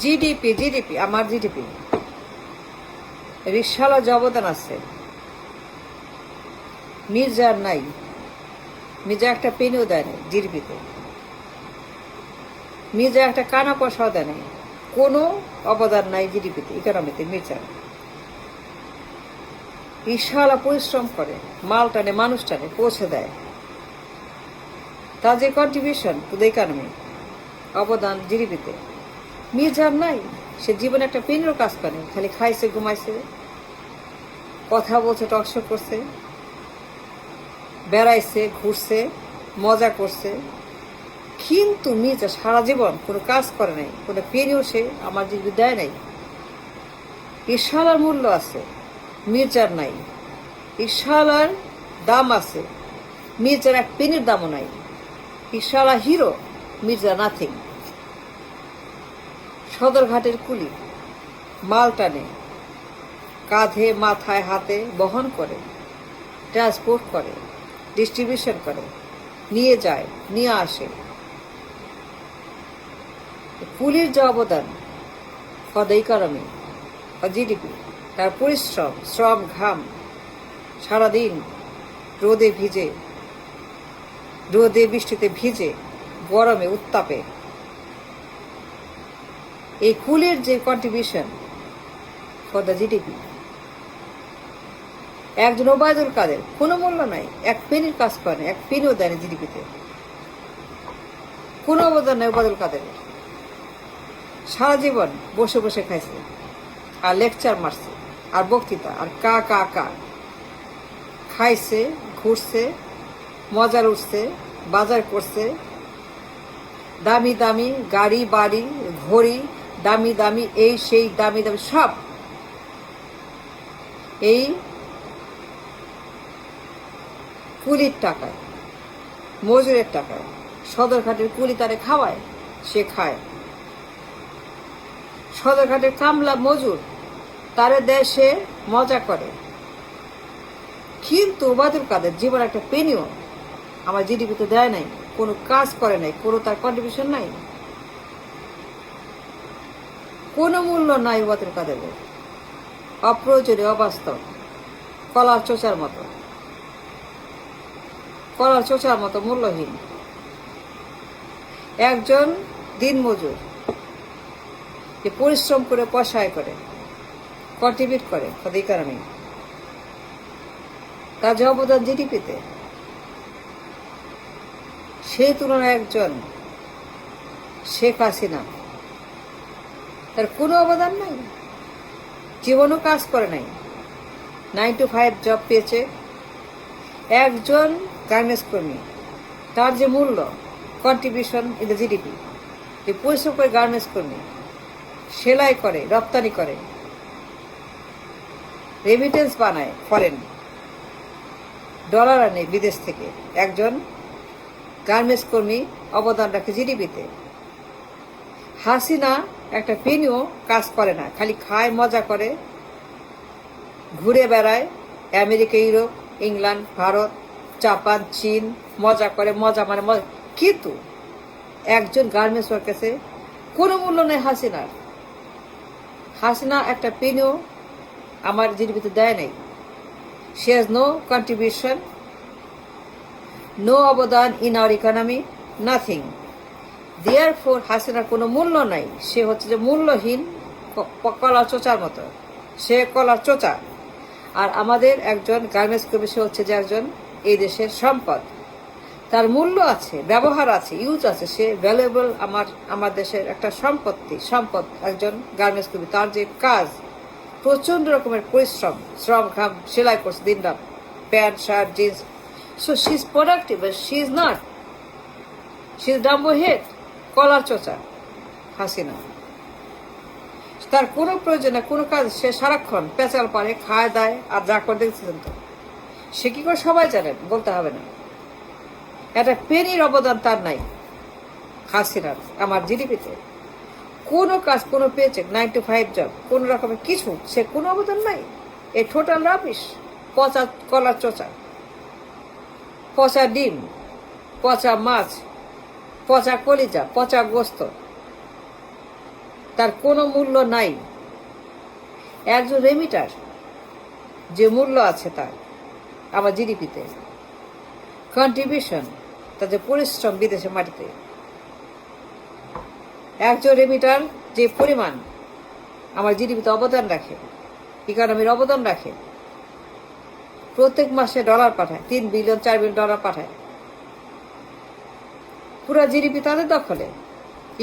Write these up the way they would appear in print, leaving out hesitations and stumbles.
GDP আমার GDP বিশাল যে অবদান আছে মির্জার নাই। মির্জা একটা পেনিও দেয় নাই জিডিপিতে, মির্জা একটা কানা পয়সাও দেয় নাই, কোনো অবদান নাই জিডিপিতে, ইকোনমিতে মির্জার। বিশাল পরিশ্রম করে, মাল টানে, মানুষ টানে, পৌঁছে দেয়। তার যে কন্ট্রিবিউশন টু দ্য ইকোনমি, অবদান জিডিপিতে, মির্জার নাই। সে জীবনে একটা পেনিরও কাজ করে, খালি খাইছে, ঘুমাইছে, কথা বলছে, টকশো করছে, বেড়াইছে, ঘুরছে, মজা করছে। কিন্তু মির্জা সারা জীবন কোনো কাজ করে নাই, কোনো পেনিও সে আমার জিডিপি দেয় নাই। বিশালার মূল্য আছে, মির্জার নাই। বিশালার দাম আছে, মির্জার এক পেনির দামও নাই। বিশালা হিরো, মির্জা নাথিং। সদরঘাটের কুলি, মাল টানে, কাঁধে, মাথায়, হাতে বহন করে, ট্রান্সপোর্ট করে, ডিস্ট্রিবিউশন করে, নিয়ে যায়, নিয়ে আসে। কুলির যে অবদান for the economy, for GDP, তার পরিশ্রম, শ্রম, ঘাম, সারাদিন রোদে ভিজে, রোদে বৃষ্টিতে ভিজে, গরমে উত্তাপে, এই কুলির যে কন্ট্রিবিউশন ফর দ্য জিডিপি, একজন ওবায়দুল কাদের কোনো মূল্য নাই, এক পেনির কাজ করে, এক পেনিও দেয়নি জিডিপিতে, কোনো অবদান নেই ওবায়দুল কাদেরের। সারা জীবন বসে বসে খাইছে, আর লেকচার মারছে, আর বক্তৃতা, আর কা কা কা খাইছে, ঘুরছে, মজার উঠছে, বাজার করছে, দামি দামি গাড়ি, বাড়ি, ঘড়ি, দামি দামি এই সেই, দামি দামি সব এই কুলির টাকায়, মজুরের টাকায়। সদরঘাটের কুলি তারে খাওয়ায়, সে খায়। সদরঘাটের কামলা মজুর তারে দেয়, সে মজা করে। কিন্তু ওবায়দুল কাদের জীবন একটা পেনিও আমার জিডিপিতে দেয় নাই, কোনো কাজ করে নাই, কোনো তার কন্ট্রিবিউশন নাই, কোনো মূল্য নাই ওবায়দুল কাদেরের। অপ্রয়োজনীয়, অবাস্তব, কলার চোচার মতো, কলার চোচার মতো মূল্যহীন একজন দিনমজুর, যে পরিশ্রম করে, পয়সা আয় করে, কন্ট্রিবিউট করে ফর দ্য ইকোনমি, তার যে অবদান জিডিপিতে, সেই তুলনায় একজন শেখ হাসিনা, তার কোনো অবদান নাই, জীবনও কাজ করে নাই, 9 to 5 জব পেয়েছে। একজন গার্মেন্টস কর্মী, তার যে মূল্য, কন্ট্রিবিউশন ইন দ্য জিডিপি, যে পরিশ্রম করে গার্মেন্টস কর্মী, সেলাই করে, রপ্তানি করে, রেমিটেন্স বানায়, ফরেন ডলার আনে বিদেশ থেকে, একজন গার্মেন্টস কর্মী অবদান রাখে জিডিপিতে। হাসিনা একটা পেনিও কাজ করে না, খালি খায়, মজা করে, ঘুরে বেড়ায়, America, Europe, England, Bharat, Japan, চীন, মজা করে, মজা মানে মজা। কিন্তু একজন গার্মেন্টস ওয়ার্কার্সে কোনো মূল্য নেই হাসিনার। হাসিনা একটা পেনিও আমার জিডিপিতে দেয় নাই। She has no contribution, no অবদান in our economy, nothing. Therefore, হাসিনার কোনো মূল্য নাই। সে হচ্ছে যে মূল্যহীন, কলার চোচার মতো, সে কলার চোচা। আর আমাদের একজন গার্মেন্টস কর্মী, সে হচ্ছে যে একজন এই দেশের সম্পদ, তার মূল্য আছে, ব্যবহার আছে, ইউজ আছে, সে ভ্যালুয়েবল, আমার দেশের একটা সম্পদ একজন গার্মেন্টস কর্মী। তার যে কাজ, প্রচন্ড রকমের পরিশ্রম, শ্রম, ঘাম, সেলাই করছে দিন রাত, pant, shirt, jeans. So she is productive, she is not, she is dumbo head, কলার চোচা হাসিনা। তার কোনো প্রয়োজন নেই, কোনো কাজ, সে সারাক্ষণ পেঁচাল পারে, খায় দায়, আর যা করে দেখছেন তো সে কি করে সবাই জানেন, বলতে হবে না। একটা পেনির অবদান তার নাই হাসিনার আমার জিডিপিতে। কোনো কাজ, কোনো পেয়েছে, 9 to 5 জব, কোনো রকমের কিছু, সে কোনো অবদান নাই। এই টোটাল রাবিশ, পচা কলার চোচা, পচা ডিম, পচা মাছ, পচা কলিজা, পচা গোস্ত। তার কোনো মূল্য নাই। একজন রেমিটার যে মূল্য আছে তার আমার জিডিপিতে, কন্ট্রিবিউশন, তাদের পরিশ্রম বিদেশে মাটিতে, একজন রেমিটার যে পরিমাণ আমার জিডিপিতে অবদান রাখে, ইকোনমির অবদান রাখে, প্রত্যেক মাসে ডলার পাঠায়, 3 বিলিয়ন 4 বিলিয়ন ডলার পাঠায়। পুরা জিডিপি তাদের দখলে,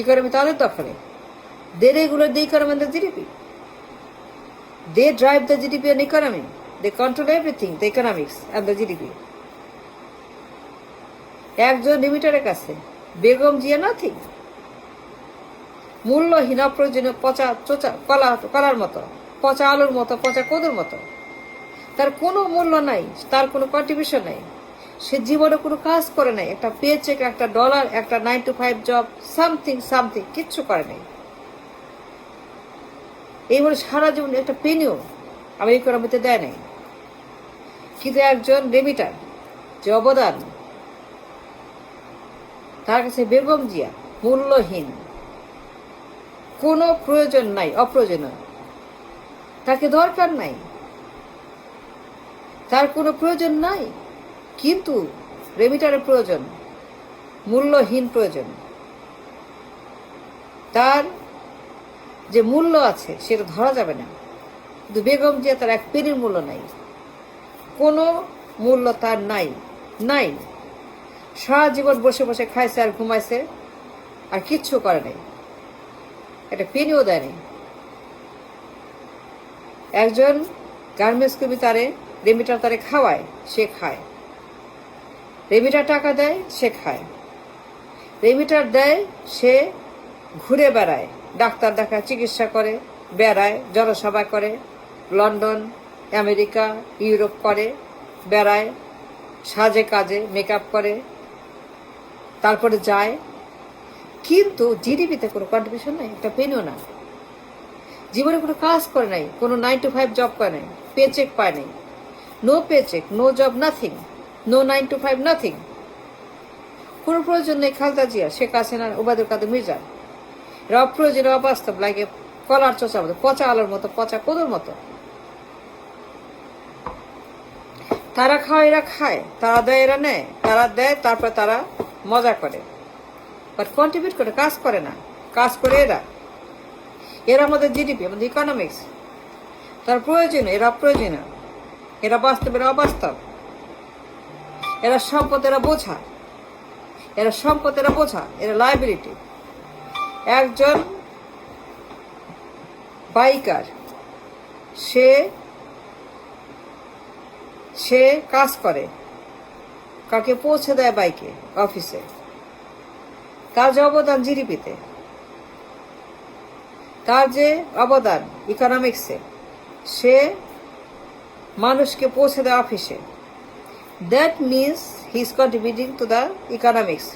ইকোনমি তাদের দখলে। They regulate the economy and the GDP. They drive the GDP and economy. They control everything, the economics and the GDP. একজন লিমিটারের কাছে বেগম জিয়া নাথিং, মূল্যহীন অপ্রয়োজনীয় পচা চোচা কলার মতো, পচা আলুর মতো, পচা কদুর মতো। তার কোনো মূল্য নাই, তার কোনো কন্ট্রিবিউশন নাই। সে জীবনে কোনো কাজ করে নাই, একটা পেচেক, একটা ডলার, একটা 9 to 5 জব, সামথিং কিচ্ছু করে নাই। এই বলে সারা জীবন একটা পেনিও আমার ইকোনমিতে দেয় নাই। কিন্তু একজন রেমিটার যে অবদান, তার কাছে বেগম জিয়া মূল্যহীন, কোনো প্রয়োজন নাই, অপ্রয়োজনীয়, তাকে দরকার নাই, তার কোনো প্রয়োজন নাই। কিন্তু রেমিটারের প্রয়োজন, মূল্যহীন প্রয়োজন। তার যে মূল্য আছে সেটা ধরা যাবে না। কিন্তু বেগম জিয়া তার এক পেনির মূল্য নাই, কোনো মূল্য তার নাই। সারা জীবন বসে বসে খাইছে আর ঘুমাইছে, আর কিচ্ছু করে নাই, একটা পেনিও দেয়নি। একজন গার্মেন্টস কর্মী তারে, রেমিটার তারে খাওয়ায়, সে খায়। রেমিটার টাকা দেয়, সে খায়। রেমিটার দেয়, সে ঘুরে বেড়ায়, ডাক্তার দেখায়, চিকিৎসা করে, বেড়ায়, জনসভা করে, লন্ডন, আমেরিকা, ইউরোপ করে, বেড়ায়, সাজে কাজে, মেকআপ করে, তারপরে যায়। কিন্তু জিডিপিতে কোনো কন্ট্রিবিউশন নাই, একটা পেনিও না। জীবনে কোনো কাজ করে নাই, কোনো 9 to 5 জব করে নাই, পেচেক পায় নাই। No paycheck, no job, nothing, no 9 to 5, nothing. কোনো প্রয়োজন নেই খালেদা জিয়া, শেখ হাসিনা, ওবায়দুল কাদের মির্জা। এরা অপ্রয়োজনীয়, অবাস্তব, লাগে কলার চোচার মতো, পচা আলোর মতো, পচা কদুর মতো। তারা খায়, এরা খায়, তারা দেয়, এরা নেয়, তারা দেয়, তারপরে তারা মজা করে, বাট কন্ট্রিবিউট করে, কাজ করে না। কাজ করে এরা আমাদের জিডিপি, আমাদের ইকোনমিক্স, তার প্রয়োজনীয়, এরা অপ্রয়োজনীয়, এরা বাস্তব, এরা অবাস্তব, এরা সম্পদ, এরা বোঝা, এরা সম্পদ, এরা বোঝা, এরা লাইবিলিটি। একজন বাইকার, সে কাজ করে, কাকে পৌঁছে দেয় বাইকে, অফিসে। তার যে অবদান জিডিপিতে, তার যে অবদান ইকোনমিক্সে, সে মানুষকে পৌঁছে দেয় অফিসে। That means he is contributing to the economics.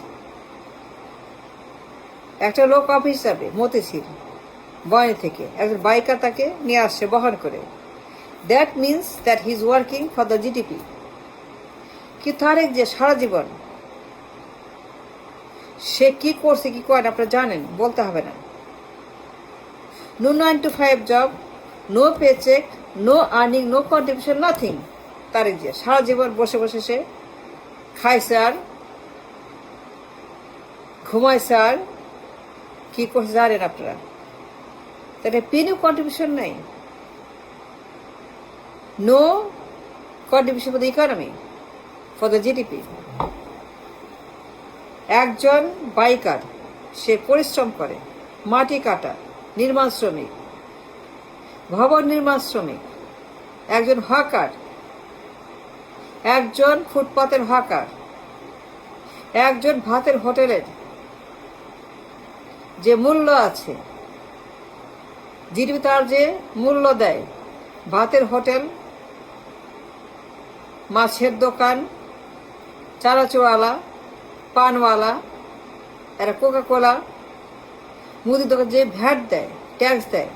একটা লোক অফিস যাবে মতিঝিল, বয়নি থেকে, একজন বাইকার তাকে নিয়ে আসছে বহন করে। That means that he is working for the GDP. কি তারেক যে সারা জীবন সে কি করছে, কি করেন আপনারা জানেন, বলতে হবে না। No 9 to 5 job, no paycheck, no earning, no contribution, nothing. Tarek যে সারা জীবন বসে বসে সে খাইছে আর ঘুমাইছে আর কি করছে জানেন আপনারা। তাহলে পেনিও কন্ট্রিবিউশন নাই, no contribution for the economy, for the GDP. একজন বাইকার, সে পরিশ্রম করে, মাটি কাটা, নির্মাণ শ্রমিক, ভবন নির্মাণ শ্রমিক। একজন হকার, একজন ফুটপাতের হকার, একজন ভাতের হোটেলের যে মূল্য আছে, জিডিপি তার যে মূল্য দেয়, ভাতের হোটেল, মাছের দোকান, চানাচুরওয়ালা, পানওয়ালা, এরা কোকা কোলা, মুদির দোকান, যে ভ্যাট দেয়, ট্যাক্স দেয়,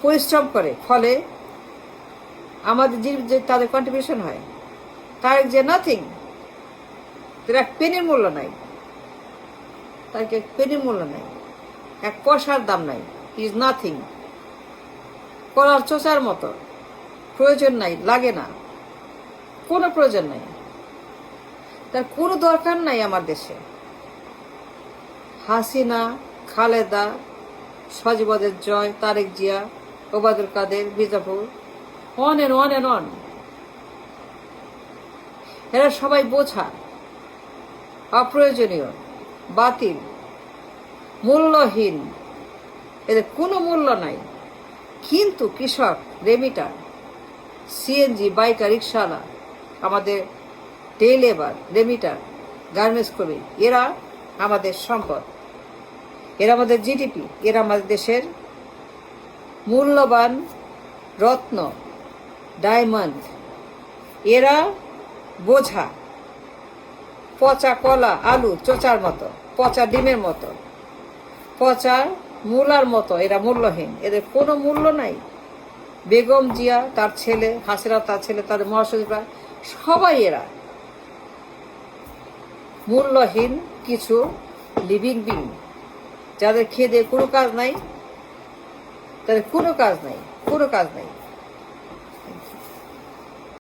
পরিশ্রম করে, ফলে আমাদের যে তাদের কন্ট্রিবিউশন হয়, তার যে নাথিং, তার এক পেনির মূল্য নাই, তার এক পেনির মূল্য নাই, এক পয়সার দাম নাই। ইজ নাথিং, করার চোচার মতো, প্রয়োজন নাই, লাগে না, কোনো প্রয়োজন নাই, তার কোনো দরকার নাই আমার দেশে। হাসিনা, খালেদা, সজীবদের Joy, Tarek Zia, Obaidul Quader, Mirzapur, on and on and on, এরা সবাই বোঝা, অপ্রয়োজনীয়, বাতিল, মূল্যহীন, এদের কোনো মূল্য নাই। কিন্তু কৃষক, রেমিটার, সিএনজি, বাইকার, রিক্সাওয়ালা, আমাদের ডে লেবার, রেমিটার, গার্মেন্টস কর্মী, এরা আমাদের সম্পদ, এরা আমাদের জিডিপি, এরা আমাদের দেশের মূল্যবান রত্ন, ডায়মন্ড। এরা বোঝা, পচা কলা, আলু, চোচার মতো, পচা ডিমের মতো, পচা মূলার মতো, এরা মূল্যহীন, এদের কোনো মূল্য নাই। বেগম জিয়া, তার ছেলে, হাসিনা তার ছেলে, তাদের মহাসচিবরা, সবাই এরা মূল্যহীন কিছু লিভিং বিং, যাদের খেয়ে দিয়ে কোনো কাজ নাই, তাদের কোনো কাজ নাই, কোনো কাজ নাই।